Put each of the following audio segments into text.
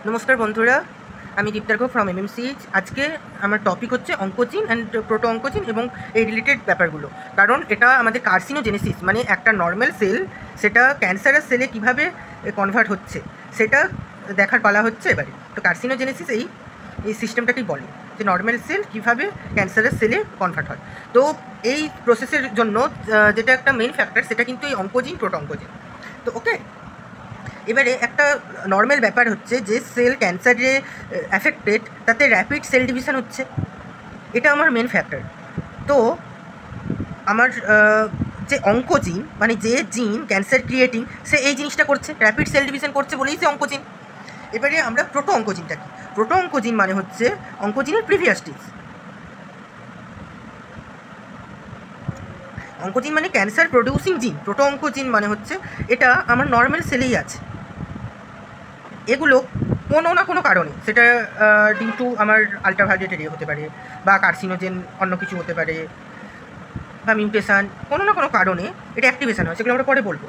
নমস্কার বন্ধুরা, আমি দীপ্তার্ঘ ফ্রম এমএমসি। আজকে আমার টপিক হচ্ছে অঙ্কোজিন অ্যান্ড প্রোটো অঙ্কোজিন এবং এই রিলেটেড ব্যাপারগুলো। কারণ এটা আমাদের কার্সিনোজেনেসিস, মানে একটা নর্মাল সেল সেটা ক্যান্সারাস সেলে কীভাবে কনভার্ট হচ্ছে সেটা দেখার পালা হচ্ছে এবারে। তো কার্সিনোজেনেসিস এই সিস্টেমটাকেই বলে যে নর্মাল সেল কীভাবে ক্যান্সারাস সেলে কনভার্ট হয়। তো এই প্রসেসের জন্য যেটা একটা মেন ফ্যাক্টর সেটা কিন্তু এই অঙ্কোজিন প্রোটো অঙ্কোজিন। তো ওকে, এবারে একটা নর্মাল ব্যাপার হচ্ছে যে সেল ক্যান্সারে অ্যাফেক্টেড তাতে র্যাপিড সেল ডিভিশন হচ্ছে, এটা আমার মেন ফ্যাক্টর। তো আমার যে অঙ্কোজিন মানে যে জিন ক্যান্সার ক্রিয়েটিং সে এই জিনিসটা করছে, র্যাপিড সেল ডিভিশন করছে বলেই সে অঙ্কোজিন। এবারে আমরা প্রোটো অঙ্কোজিনটা কি? প্রোটো অঙ্কোজিন মানে হচ্ছে অঙ্কোজিনের প্রিভিয়াস স্টেজ। অঙ্কোজিন মানে ক্যান্সার প্রডিউসিং জিন, প্রোটো অঙ্কোজিন মানে হচ্ছে এটা আমার নর্মাল সেলেই আছে। এগুলো কোনো না কোনো কারণে, সেটা ডিউ টু আমার আলট্রাভায়োলেট এরিয়া হতে পারে, বা কার্সিনোজেন অন্য কিছু হতে পারে, বা মিউটেশান, কোনো না কোনো কারণে এটা অ্যাক্টিভেশন হয়, সেগুলো আমরা পরে বলবো।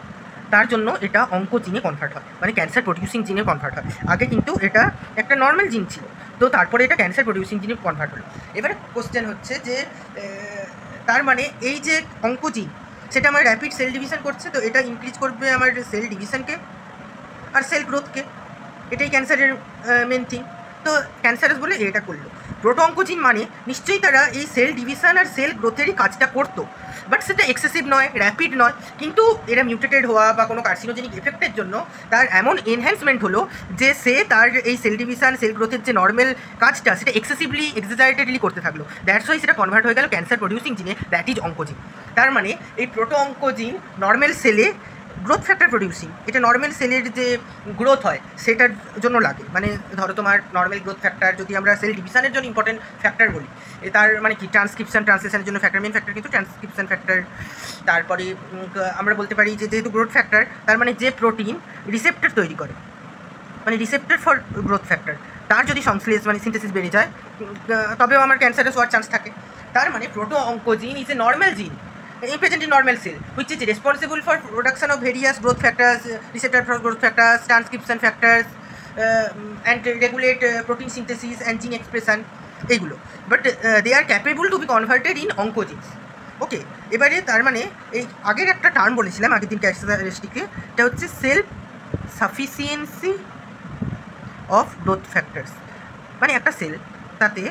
তার জন্য এটা অঙ্কোজিনে কনভার্ট হয়, মানে ক্যান্সার প্রডিউসিং জিনে কনভার্ট হয়। আগে কিন্তু এটা একটা নর্মাল জিন ছিল, তো তারপরে এটা ক্যান্সার প্রডিউসিং জিনে কনভার্ট হলো। এবারে কোশ্চেন হচ্ছে যে তার মানে এই যে অঙ্কোজিন সেটা আমার র্যাপিড সেল ডিভিশন করছে, তো এটা ইনক্রিজ করবে আমার সেল ডিভিশনকে আর সেল গ্রোথকে। এটাই ক্যান্সারের মেন থিং। তো ক্যান্সারাস বলে এটা করলো। প্রোটো অঙ্কোজিন মানে নিশ্চয়ই তারা এই সেল ডিভিশন আর সেল গ্রোথেরই কাজটা করতো, বাট সেটা এক্সেসিভ নয়, র্যাপিড নয়। কিন্তু এরা মিউটেটেড হওয়া বা কোনো কার্সিনোজেনিক এফেক্টের জন্য তার এমন এনহ্যান্সমেন্ট হলো যে সে তার এই সেল ডিভিশন সেল গ্রোথের যে নর্মাল কাজটা সেটা এক্সেসিভলি এক্সাজারেটেডলি করতে থাকলো। দ্যাটস ওয়াই সেটা কনভার্ট হয়ে গেল ক্যান্সার প্রডিউসিং জিনে, দ্যাট ইজ অঙ্কোজিন। তার মানে এই প্রোটো অঙ্কোজিন নর্মাল সেলে গ্রোথ ফ্যাক্টর প্রডিউসিং, এটা নর্মাল সেলের যে গ্রোথ হয় সেটার জন্য লাগে। মানে ধরো তোমার নর্মাল গ্রোথ ফ্যাক্টর যদি আমরা সেল ডিভিশনের জন্য ইম্পর্টেন্ট ফ্যাক্টর বলি, তার মানে কি ট্রান্সক্রিপশন ট্রান্সলেশনের জন্য ফ্যাক্টর, মেন ফ্যাক্টর কিন্তু ট্রান্সক্রিপশন ফ্যাক্টর। তারপরে আমরা বলতে পারি যে যেহেতু গ্রোথ ফ্যাক্টর, তার মানে যে প্রোটিন রিসেপ্টর তৈরি করে, মানে রিসেপ্টর ফর গ্রোথ ফ্যাক্টর, তার যদি সংশ্লেষ মানে সিনথেসিস বেড়ে যায় তবেও আমার ক্যান্সারাস হওয়ার চান্স থাকে। তার মানে proto oncogene is a normal জিন present in normal cell, which is responsible for production of various growth factors, receptor for growth factors, transcription factors, and regulate protein synthesis and gene expression এইগুলো। But they are capable to be converted in oncogenes. Okay, এবারে তার মানে এই আগের একটা term বলেছিলাম আগের দিন ক্যারেক্টারিস্টিকে, এটা হচ্ছে self sufficiency of growth factors. মানে একটা সেল, তাতে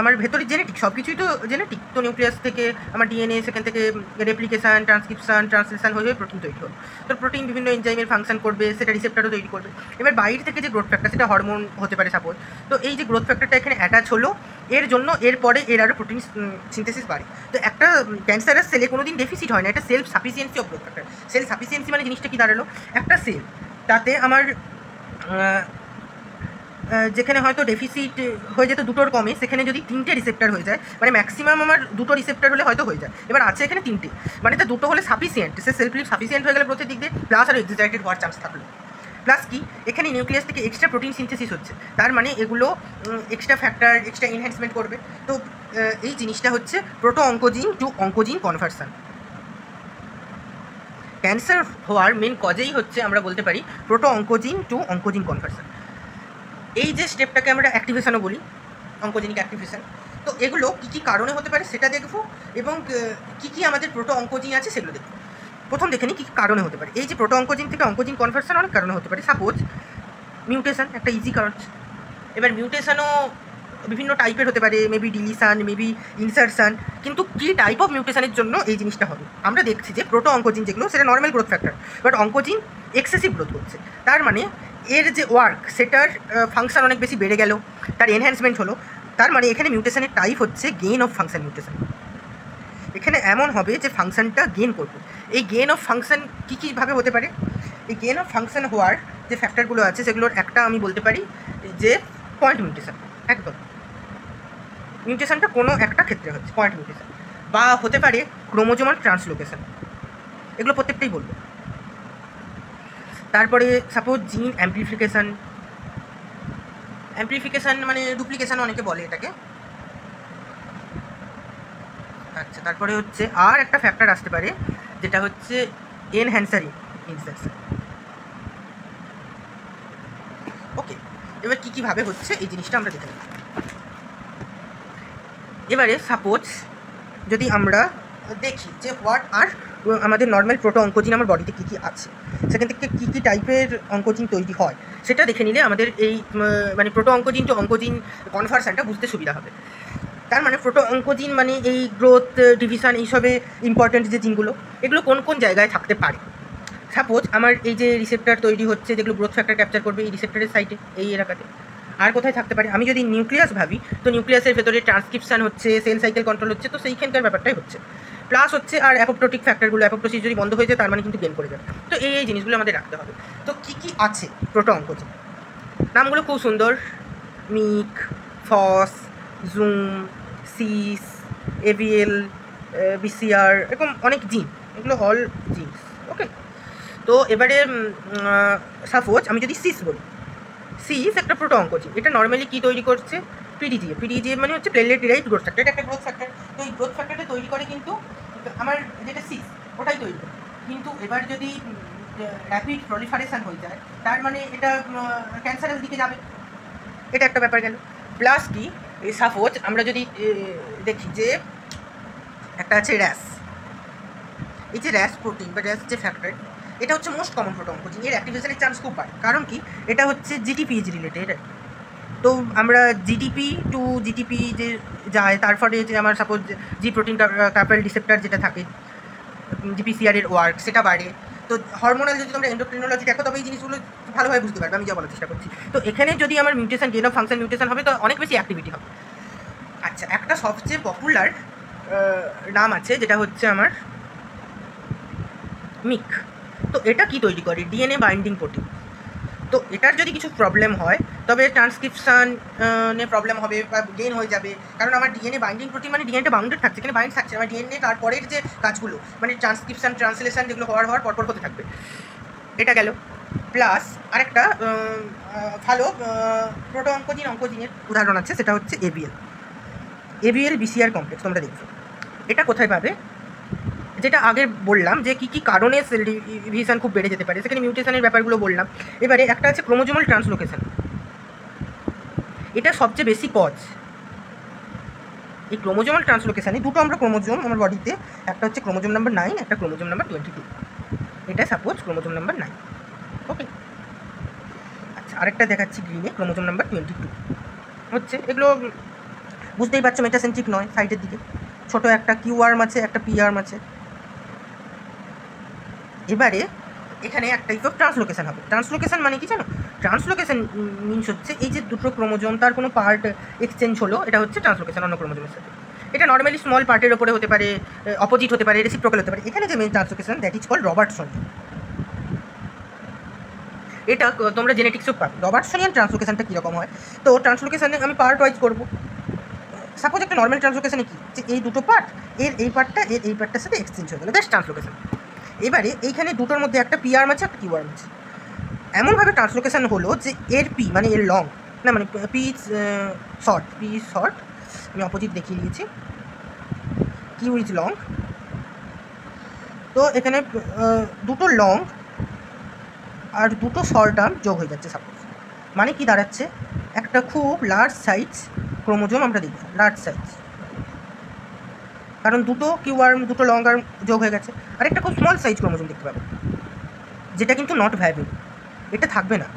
আমার ভেতরে জেনেটিক সব কিছুই তো জেনেটিক, তো নিউক্লিয়াস থেকে আমার ডিএনএ, সেখান থেকে রেপ্লিকেশান ট্রান্সক্রিপশান ট্রান্সলেশন হয়ে প্রোটিন তৈরি হবে। তো প্রোটিন বিভিন্ন এনজাইমের ফাংশন করবে, সেটা রিসেপ্টারও তৈরি করবে। এবার বাইরে থেকে যে গ্রোথ ফ্যাক্টর, সেটা হরমোন হতে পারে সাপোজ, তো এই যে গ্রোথ ফ্যাক্টরটা এখানে অ্যাটাচ হলো, এর জন্য এরপরে এর আরও প্রোটিন সিনথেসিস বাড়ে। তো একটা ক্যান্সারাস সেলে কোনো দিন ডেফিসিট হয় না, এটা self sufficiency of growth factor. Self sufficiency মানে জিনিসটা কি দাঁড়ালো, একটা সেল তাতে আমার যেখানে হয়তো ডেফিসিট হয়ে যেত দুটোর কমে, সেখানে যদি 3টে রিসেপ্টার হয়ে যায়, মানে ম্যাক্সিমাম আমার 2টো রিসেপ্টার হলে হয়তো হয়ে যায়, এবার আছে এখানে 3টে, মানে তা 2টো হলে সাফিসিয়েন্ট, সে সেলফলি সাফিসিয়েন্ট হয়ে গেলে প্রত্যেক দিক দিয়ে, প্লাস আর এক্সাজারেটেড হওয়ার চান্স থাকলো। প্লাস কি, এখানে নিউক্লিয়াস থেকে এক্সট্রা প্রোটিন সিনথেসিস হচ্ছে, তার মানে এগুলো এক্সট্রা ফ্যাক্টর এক্সট্রা এনহ্যান্সমেন্ট করবে। তো এই জিনিসটা হচ্ছে proto oncogene two oncogene conversion. Cancer হওয়ার মেন কজেই হচ্ছে আমরা বলতে পারি proto oncogene two oncogene conversion. এই যে স্টেপটাকে আমরা অ্যাক্টিভেশনও বলি, অঙ্কোজেনিক অ্যাক্টিভেশন। তো এগুলো কী কী কারণে হতে পারে সেটা দেখবো, এবং কী কী আমাদের প্রোটো অঙ্কোজিন আছে সেগুলো দেখবো। প্রথম দেখে নিই কী কী কারণে হতে পারে। এই যে প্রোটো অঙ্কোজিন থেকে অঙ্কোজিন কনভার্সন অনেক কারণে হতে পারে। সাপোজ মিউটেশন একটা ইজি কারণ। এবার মিউটেশনও বিভিন্ন টাইপের হতে পারে, মেবি ডিলিশান, মেবি ইনসারশান। কিন্তু কী টাইপ অফ মিউটেশনের জন্য এই জিনিসটা হবে, আমরা দেখছি যে প্রোটো অঙ্কোজিন যেগুলো সেটা normal growth factor, but oncogene excessive growth করছে। তার মানে এর যে ওয়ার্ক সেটার ফাংশন অনেক বেশি বেড়ে গেল, তার এনহ্যান্সমেন্ট হলো। তার মানে এখানে মিউটেশনের টাইপ হচ্ছে গেইন অফ ফাংশন মিউটেশন। এখানে এমন হবে যে ফাংশনটা গেইন করবে। এই গেইন অফ ফাংশন কী কীভাবে হতে পারে, এই গেইন অফ ফাংশন হওয়ার যে ফ্যাক্টরগুলো আছে সেগুলোর একটা আমি বলতে পারি যে পয়েন্ট মিউটেশন। একদম মিউটেশনটা কোনো একটা ক্ষেত্রে হচ্ছে পয়েন্ট মিউটেশন, বা হতে পারে ক্রোমোজোমাল ট্রান্সলোকেশন, এগুলো প্রত্যেকটাই বলবো। তারপরে সাপোজ জিন অ্যাম্প্লিফিকেশান, অ্যাম্প্লিফিকেশান মানে ডুপ্লিকেশান অনেকে বলে এটাকে। আচ্ছা, তারপরে হচ্ছে আর একটা ফ্যাক্টর আসতে পারে যেটা হচ্ছে এনহ্যান্সার ইনসারশন। ওকে, এবার কী কীভাবে হচ্ছে এই জিনিসটা আমরা দেখে নেব। এবারে সাপোজ যদি আমরা দেখি যে হোয়াট আর আমাদের নর্মাল প্রোটো অঙ্কোজিন আমার বডিতে কী কী আছে, সেখান থেকে কী কী টাইপের অঙ্কোজিন তৈরি হয় সেটা দেখে নিলে আমাদের এই মানে প্রোটো অঙ্কোজিন টু অঙ্কোজিন কনভার্সানটা বুঝতে সুবিধা হবে। তার মানে প্রোটো অঙ্কোজিন মানে এই গ্রোথ ডিভিশন এইসবে ইম্পর্ট্যান্ট যে জিনগুলো, এগুলো কোন কোন জায়গায় থাকতে পারে। সাপোজ আমার এই যে রিসেপ্টার তৈরি হচ্ছে যেগুলো গ্রোথ ফ্যাক্টর ক্যাপচার করবে এই রিসেপ্টারের সাইটে এই এলাকাতে। আর কোথায় থাকতে পারে, আমি যদি নিউক্লিয়াস ভাবি তো নিউক্লিয়াসের ভেতরে ট্রান্সক্রিপশন হচ্ছে, সেল সাইকেল কন্ট্রোল হচ্ছে, তো সেইখানকার ব্যাপারটাই হচ্ছে। প্লাস হচ্ছে আর অ্যাপোপ্টোটিক ফ্যাক্টরগুলো, অ্যাপোপ্টোসিস যদি বন্ধ হয়ে যায় তার মানে কিন্তু গেন করে যাবে। তো এই জিনিসগুলো আমাদের রাখতে হবে। তো কী কী আছে প্রোটো অঙ্কোজিন, নামগুলো খুব সুন্দর, মিক, ফস, জুম, সিস, এভিএল, বিসিআর, এরকম অনেক জিন, এগুলো হল জিনস। ওকে, তো এবারে সাপোজ আমি যদি সিস বলি, সিস একটা প্রোটো অঙ্কোজিন, এটা নর্মালি কী তৈরি করছে, পিডিজিএ। পিডিজিএ মানে হচ্ছে প্লেটলেট ডিরাইভড গ্রোথ ফ্যাক্টর, এটা একটা গ্রোথ ফ্যাক্টর। তো এই গ্রোথ ফ্যাক্টরটা তৈরি করে কিন্তু আমার যেটা সিস ওটাই তৈরি করে। কিন্তু এবার যদি র্যাপিড প্রলিফারেশন হয়ে যায় তার মানে এটা ক্যান্সারের দিকে যাবে, এটা একটা ব্যাপার গেল। প্লাস কি, সাপোজ আমরা যদি দেখি যে একটা আছে র্যাস, এই যে র্যাস প্রোটিন বা র্যাস যে ফ্যাক্টর, এটা হচ্ছে মোস্ট কমন প্রোটো অঙ্কোজিন, এর অ্যাক্টিভেশনের চান্স খুব বাড়ে। কারণ কি, এটা হচ্ছে জিটিপিএইচ রিলেটেড। তো আমরা জিটিপি টু জিটিপি যে যায় তারপরে যে আমার সাপোজ জি প্রোটিন কার্পেল রিসেপ্টার যেটা থাকে জিপিসিআর এর ওয়ার্ক সেটা বাড়ে। তো হরমোনাল যদি তোমরা এন্ডোক্রিনোলজি দেখো তবে এই জিনিসগুলো ভালোভাবে বুঝতে পারবে আমি যা বলার চেষ্টা করছি। তো এখানে যদি আমার mutation gain of function mutation হবে তো অনেক বেশি অ্যাক্টিভিটি হবে। আচ্ছা, একটা সবচেয়ে পপুলার নাম আছে যেটা হচ্ছে আমার মিক। তো এটা কি তৈরি করে, ডিএনএ বাইন্ডিং প্রোটিন। তো এটার যদি কিছু প্রবলেম হয় তবে ট্রান্সক্রিপশনে প্রবলেম হবে বা গেন হয়ে যাবে। কারণ আমার ডিএনএ বাইন্ডিং প্রোটিন মানে ডিএনএটা বাউন্ডেড থাকছে, এখানে বাইন্ড থাকছে, আমার ডিএনএ তারপরের যে কাজগুলো মানে ট্রান্সক্রিপশন ট্রান্সলেশন যেগুলো হওয়ার পরপর হতে থাকবে, এটা গেল। প্লাস আরেকটা ভালো প্রোটো অঙ্কোজিনের উদাহরণ আছে, সেটা হচ্ছে এবিএল বিসিআর কমপ্লেক্স। তোমরা দেখছো এটা কোথায় পাবে, যেটা আগে বললাম যে কী কী কারণে সেল ডিভিশন খুব বেড়ে যেতে পারে, সেখানে মিউটেশনের ব্যাপারগুলো বললাম। এবারে একটা আছে ক্রোমোজোমাল ট্রান্সলোকেশন, এটা সবচেয়ে বেশি কজ। এই ক্রোমোজোমাল ট্রান্সলোকেশানে দুটো আমরা ক্রোমোজোম আমার বডিতে, একটা হচ্ছে ক্রোমোজোম নাম্বার 9, একটা ক্রোমোজোম নাম্বার 22। এটা সাপোজ ক্রোমোজোম নাম্বার 9। ওকে, আচ্ছা আরেকটা দেখাচ্ছি গ্রিনে, ক্রোমোজোম নাম্বার 22 হচ্ছে। এগুলো বুঝতেই পারছো মেটাসেন্ট্রিক নয়, সাইডের দিকে ছোটো একটা কিউ আর্ম আছে, একটা পি আর্ম আছে। এবারে এখানে এক টাইপ অফ ট্রান্সলোকেশন হবে। ট্রান্সলোকেশন মানে কি জানো, ট্রান্সলোকেশন মিনস হচ্ছে এই যে দুটো ক্রোমোজোম তার কোনো পার্ট এক্সচেঞ্জ হলো, এটা হচ্ছে ট্রান্সলোকেশন অন্য ক্রোমোজোমের সাথে। এটা নর্মালি স্মল পার্টের ওপরে হতে পারে, অপোজিট হতে পারে, রেসিপ্রোকাল হতে পারে। এখানে যে main translocation that is called Robertsonian. এটা তোমরা জেনেটিক্সও পাবে। রবার্টসনিয়ান ট্রান্সলোকেশনটা কীরকম হয়, তো ট্রান্সলোকেশনে আমি পার্ট ওয়াইজ করবো। সাপোজ একটা নর্মাল ট্রান্সলোকেশনে কি, যে এই দুটো পার্ট, এই পার্টটা এই পার্টটার সাথে এক্সচেঞ্জ হয়ে গেলো, দ্যাটস ট্রান্সলোকেশন। এবারে এইখানে দুটোর মধ্যে একটা পি আর্ম আছে, একটা কিউ আর্ম আছে। এমনভাবে ট্রান্সলোকেশন হলো যে এর পি মানে এর লং, না মানে পি ইজ শর্ট, আমি অপোজিট দেখিয়ে দিয়েছি, কিউ ইজ লং। তো এখানে দুটো লং আর দুটো শর্ট আর্ম যোগ হয়ে যাচ্ছে সাপোজ, মানে কি দাঁড়াচ্ছে, একটা খুব লার্জ সাইজ ক্রোমোজোম আমরা দেখি, লার্জ সাইজ, কারণ দুটো কিউ আর্ম দুটো লং আর্ম যোগ হয়ে গেছে। আর একটা খুব স্মল সাইজ ক্রোমোজোম দেখতে পাবো, যেটা কিন্তু নট ভায়াবল, এটা থাকবে না,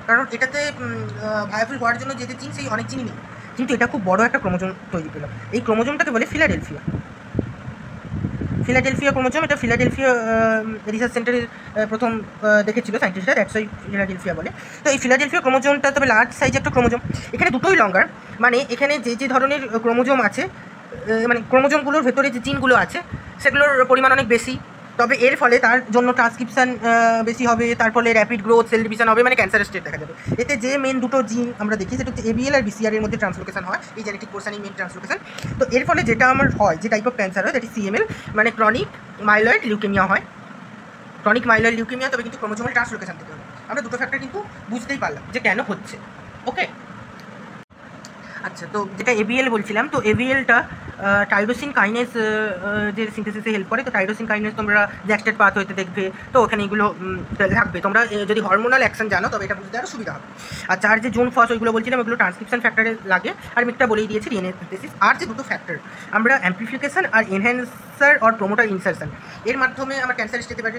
কারণ এটাতে ভায়াবল হওয়ার জন্য যে জিন সেই অনেক জিনই নেই, কিন্তু এটা খুব বড় একটা ক্রোমোজোম তৈরি পেলাম। এই ক্রোমোজোমটাকে বলে ফিলাডেলফিয়া ক্রোমোজোম। এটা ফিলাডেলফিয়া রিসার্চ সেন্টারে প্রথম দেখেছিল সায়েন্টিস্টরা, দ্যাটস ওয়াই ফিলাডেলফিয়া বলে। তো এই ফিলাডেলফিয়া ক্রোমোজোমটা তবে লার্জ সাইজ একটা ক্রোমোজোম, এখানে দুটোই লঙ্গার, মানে এখানে যে ধরনের ক্রোমোজোম আছে, মানে ক্রোমোজোমগুলোর ভেতরে যে জিনগুলো আছে সেগুলোর পরিমাণ অনেক বেশি, তবে এর ফলে তার জন্য ট্রান্সক্রিপশন বেশি হবে, তার ফলে র্যাপিড গ্রোথ, সেল ডিভিশন হবে, মানে ক্যান্সারের স্টেট দেখা যাবে। এতে যে মেন দুটো জিন আমরা দেখি সেটা হচ্ছে এবিএল আর বিসিআর এর মধ্যে ট্রান্সলোকেশন হয়, এই জেনেটিক পোর্শনই মেন ট্রান্সলোকেশন। তো এর ফলে যেটা আমার হয়, যে টাইপ অফ ক্যান্সার হয় দ্যাট ইজ সিএমএল, মানে ক্রনিক মাইলয়েড লিউকেমিয়া হয়। ক্রনিক মাইলয়েড লিউকেমিয়া তবে কিন্তু ক্রোমোজোমাল ট্রান্সলোকেশন থেকে হবে। আমরা দুটো ফ্যাক্টর কিন্তু বুঝতেই পারলাম যে কেন হচ্ছে। ওকে, আচ্ছা, তো যেটা এবিএল বলছিলাম, তো এবিএলটা টাইরোসিন কাইনেজ যে সিনথেসিসে হেল্প করে। তো টাইরোসিন কাইনেজ তোমরা জ্যাকস্টেড পাথ হইতে দেখবে, তো ওখানে এগুলো থাকবে। তোমরা যদি হরমোনাল অ্যাকশন জানো তবে এটা বুঝতে আরও সুবিধা হবে। আচ্ছা, আর যে জোন ফস ওইগুলো বলছিলাম, ওগুলো ট্রান্সক্রিপশন ফ্যাক্টরে লাগে। আর মিকটা বলেই দিয়েছি ডিএনএ সিনথেসিস। আর যে দুটো ফ্যাক্টর আমরা অ্যাম্প্লিফিকেশন আর এনহ্যান্সার অর প্রোমোটার ইনসারশন, এর মাধ্যমে আমার ক্যান্সার যেতে পারে।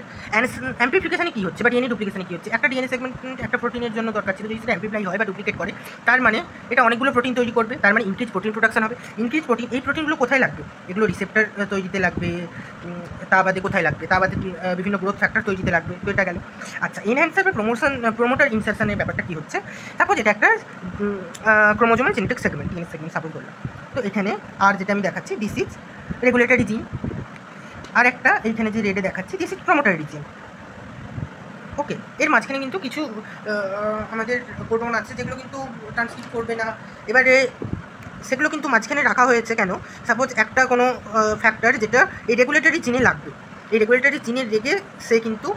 অ্যাম্প্লিফিকেশনে কী হচ্ছে বা ডিএনএ ডুপ্লিকেশনে কী হচ্ছে, একটা ডিএনএ সেগমেন্ট একটা প্রোটিনের জন্য দরকার ছিল, যদি সেটা অ্যাম্প্লিফাই হয় বা ডুপ্লিকেট করে, তার মানে এটা অনেকগুলো প্রোটিন তৈরি করবে, তার মানে ইনক্রিজ প্রোটিন প্রোডাকশন হবে। ইনক্রিজ প্রোটিন, এই প্রোটিনগুলো কোথায় লাগবে? এগুলো রিসেপ্টার তৈরিতে লাগবে, তা বাদে কোথায় লাগবে? তা বাদে বিভিন্ন গ্রোথ ফ্যাক্টর তৈরিতে লাগবে। তো এটা গেল। আচ্ছা, এনহ্যান্সার বা প্রোমোটার ইনসারশনের ব্যাপারটা কী হচ্ছে? সাপোজ এটা একটা chromosomal genetic segment, DNA segment suppose বললাম। তো এখানে আর যেটা আমি দেখাচ্ছি দিস ইজ রেগুলেটরি জিন, আর একটা এইখানে যে রেডে দেখাচ্ছি দিস ইজ প্রোমোটারি জিন। ওকে, এর মাঝখানে কিন্তু কিছু আমাদের কোডন আছে যেগুলো কিন্তু ট্রান্সক্রিপ্ট করবে না। এবারে সেগুলো কিন্তু মাঝখানে রাখা হয়েছে কেন? সাপোজ একটা কোনো ফ্যাক্টর যেটা এই রেগুলেটরি জিনে লাগবে, এই রেগুলেটরি জিনের রেগে সে কিন্তু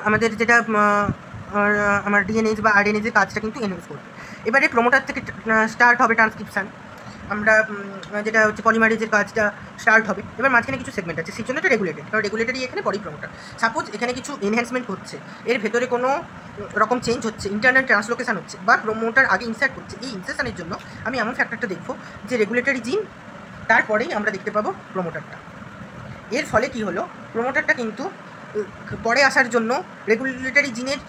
আমাদের যেটা আমার ডিএনএজ বা আরএনএজের কাজটা কিন্তু এনহ্যান্স করবে। এবারে প্রোমোটার থেকে স্টার্ট হবে ট্রান্সক্রিপশান, আমরা যেটা হচ্ছে পলিমারেজের কাজটা স্টার্ট হবে। এবার মাঝখানে কিছু সেগমেন্ট আছে, সেই জন্য এটা রেগুলেটেড, কারণ রেগুলেটরি এখানে পলি প্রোমোটার। সাপোজ এখানে কিছু এনহ্যান্সমেন্ট হচ্ছে, এর ভেতরে কোনো রকম চেঞ্জ হচ্ছে, ইন্টারনাল ট্রান্সলোকেশন হচ্ছে বা প্রোমোটার আগে ইনসার্ট করছে, এই ইনসার্শনের জন্য আমি এমন ফ্যাক্টরটা দেখবো যে রেগুলেটরি জিন, তারপরেই আমরা দেখতে পাবো প্রোমোটারটা। এর ফলে কি হলো, প্রোমোটারটা কিন্তু পরে আসার জন্য রেগুলেটরি জিনের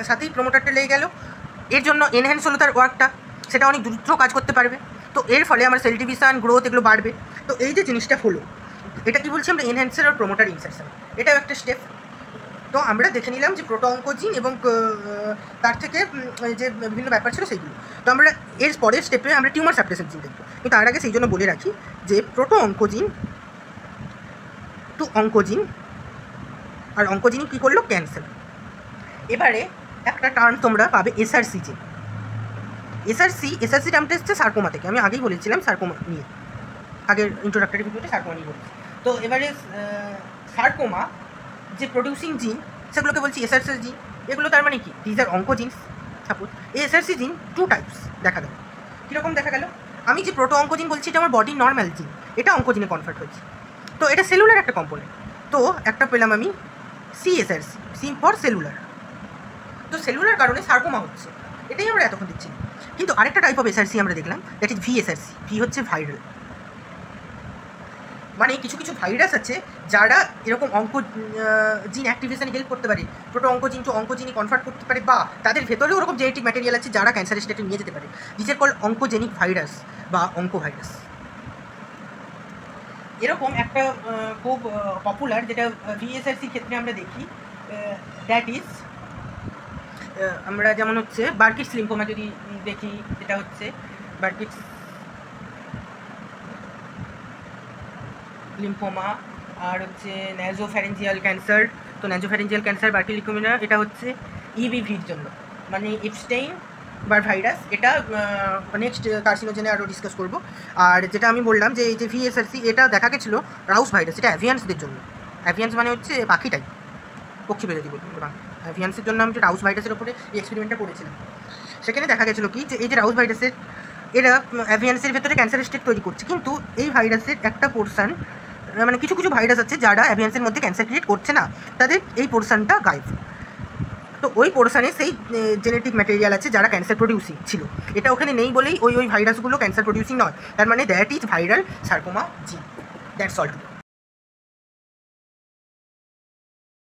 সাথেই প্রোমোটারটা লেগে গেল, এর জন্য এনহ্যান্স হলো তার ওয়ার্কটা, সেটা অনেক দ্রুত কাজ করতে পারবে। তো এর ফলে আমার সেল ডিভিশন, গ্রোথ এগুলো বাড়বে। তো এই যে জিনিসটা হলো, এটা কি বলছি আমরা, এনহ্যান্সার আর প্রোমোটার ইনসারশন, এটাও একটা স্টেপ। তো আমরা দেখে নিলাম যে প্রোটো অঙ্কোজিন এবং তার থেকে যে বিভিন্ন ব্যাপার ছিল সেইগুলো। তো আমরা এর পরের স্টেপে আমরা টিউমার সাপ্রেশন জিন দেখবো। কিন্তু তার আগে সেই জন্য বলে রাখি যে প্রোটো অঙ্কোজিন টু অঙ্কোজিন, আর অঙ্কোজিনই কী করলো, ক্যান্সার। এবারে একটা টার্ম তোমরা পাবে এসআরসি জিন। এসআরসি টার্মটা এসছে সার্কোমা থেকে, আমি আগেই বলেছিলাম সার্কোমা নিয়ে, আগের ইন্ট্রোডাক্টরি ভিডিওতে সার্কোমা নিয়ে বলেছি। তো এবারে সার্কোমা যে প্রডিউসিং জিন সেগুলোকে বলছি এসআরসি জিন। এগুলো তার মানে কি, দিজ আর অঙ্কোজিনস। সাপোজ এই এসআরসি জিন টু টাইপস দেখা গেল। কীরকম দেখা গেল, আমি যে প্রোটো অঙ্কোজিন বলছি এটা আমার বডির নর্মাল জিন, এটা অঙ্কোজিনে কনভার্ট হয়েছে, তো এটা সেলুলার একটা কম্পোনেন্ট। তো একটা পেলাম আমি সিএসআরসি, সি ফর সেলুলার। তো সেলুলার কারণে সার্কোমা হচ্ছে, এটাই আমরা এতক্ষণ দিচ্ছি। কিন্তু আরেকটা টাইপ অফ এসআরসি আমরা দেখলাম, দ্যাট ইজ ভিএসআরসি। ভি হচ্ছে ভাইরাল, মানে কিছু কিছু ভাইরাস আছে যারা এরকম জিন অ্যাক্টিভেশনে হেল্প করতে পারে, প্রোটো অঙ্কোজিন টু অঙ্কোজিনে কনভার্ট করতে পারে, বা তাদের ভেতরেও ওরকম জেনেটিক ম্যাটেরিয়াল আছে যারা ক্যান্সার স্টেটে নিয়ে যেতে পারে। দিস আর কল্ড অঙ্কোজেনিক ভাইরাস বা অঙ্কোভাইরাস। এরকম একটা খুব পপুলার যেটা ভিএসআরসির ক্ষেত্রে আমরা দেখি, দ্যাট ইজ আমরা যেমন হচ্ছে বার্কিটস লিম্ফোমা যদি দেখি, যেটা হচ্ছে বার্কিটস লিম্ফোমা, আর হচ্ছে ন্যাজোফ্যারেঞ্জিয়াল ক্যান্সার। তো ন্যাজোফ্যারেঞ্জিয়াল ক্যান্সার বার্কিট লিম্ফোমা, এটা হচ্ছে ইবিভির জন্য, মানে এপস্টেইন বার ভাইরাস। এটা নেক্সট কার্সিনোজেনে আরও ডিসকাস করবো। আর যেটা আমি বললাম যে এই যে ভিএসআরসি, এটা দেখা গেছিলো রাউস ভাইরাস, এটা অ্যাভিয়ান্সদের জন্য। অ্যাভিয়ান্স মানে হচ্ছে পাখি টাইপ, পক্ষী প্রজাতি বলবো। অ্যাভিয়ান্সের জন্য আমি যে রাউস ভাইরাসের ওপরে এই এক্সপেরিমেন্টটা করেছিলাম, সেখানে দেখা গেছিলো কি যে এই যে রাউস ভাইরাসের, এরা অ্যাভিয়ান্সের ভেতরে ক্যান্সার স্টেট তৈরি করছে, কিন্তু এই ভাইরাসের একটা পোর্শন, মানে কিছু কিছু ভাইরাস আছে যারা অ্যাভিয়ান্সের মধ্যে ক্যান্সার ক্রিয়েট করছে না, তাদের এই পোর্শনটা গায়েব। তো ওই পোর্শনে সেই জেনেটিক ম্যাটেরিয়াল আছে যারা ক্যান্সার প্রডিউসিং ছিল, এটা ওখানে নেই বলেই ওই ভাইরাসগুলো ক্যান্সার প্রডিউসিং নয়। তার মানে দ্যাট ইজ ভাইরাল সার্কোমা জিন, দ্যাটস অল।